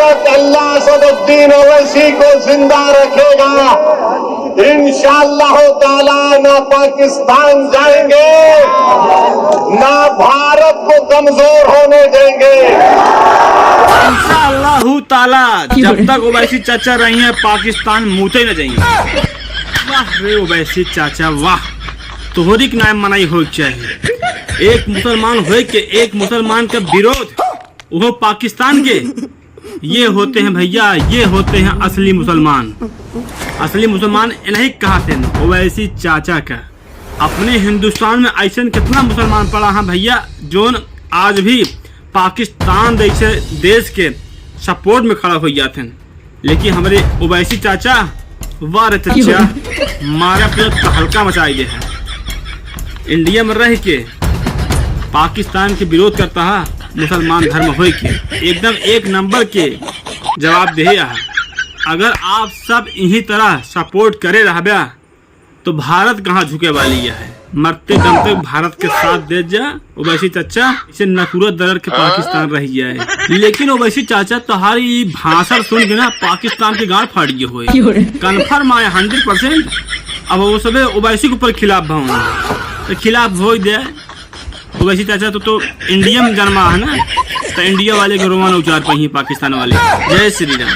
तक अल्लाह असदुद्दीन ओवैसी को जिंदा रखेगा, इंशाअल्लाह ताला ना पाकिस्तान जाएंगे, ना भारत को कमजोर होने देंगे। इंशाअल्लाह ताला जब तक ओवैसी चाचा रही है पाकिस्तान मुते न जाएंगे। वाह रे ओवैसी चाचा वाह, तोहरी के नाम मनाई हो चाहिए। एक मुसलमान हो के एक मुसलमान का विरोध वो पाकिस्तान के, ये होते हैं भैया, ये होते हैं असली मुसलमान। असली मुसलमान इन्हीं कहा थे ओवैसी चाचा का। अपने हिंदुस्तान में ऐसा कितना मुसलमान पड़ा है भैया जो आज भी पाकिस्तान जैसे देश के सपोर्ट में खड़ा हो जाते हैं, लेकिन हमारे ओवैसी चाचा वाह रे चाचा मारा पूरा हल्का मचाई दे है। इंडिया में रह के पाकिस्तान के विरोध करता है मुसलमान धर्म हो के, एकदम एक नंबर के जवाब दे। अगर आप सब इन्हीं तरह सपोर्ट करे रहा तो भारत कहाँ झुके वाली है। मरते दम तक भारत के साथ दे जा ओवैसी चाचा, इसे नफरत दर्द के पाकिस्तान रह जाए। लेकिन ओवैसी चाचा तुम्हारी भाषण सुन के ना पाकिस्तान के गाड़ फाड़ गए हुए कन्फर्म आए 100%। अब वो सब ओवैसी के ऊपर खिलाफ भाव तो खिलाफ हो दे ओवैसी चाचा तो इंडिया में जन्मा है ना, तो इंडिया वाले के रोमान उचार पाई पाकिस्तान वाले। जय श्री राम।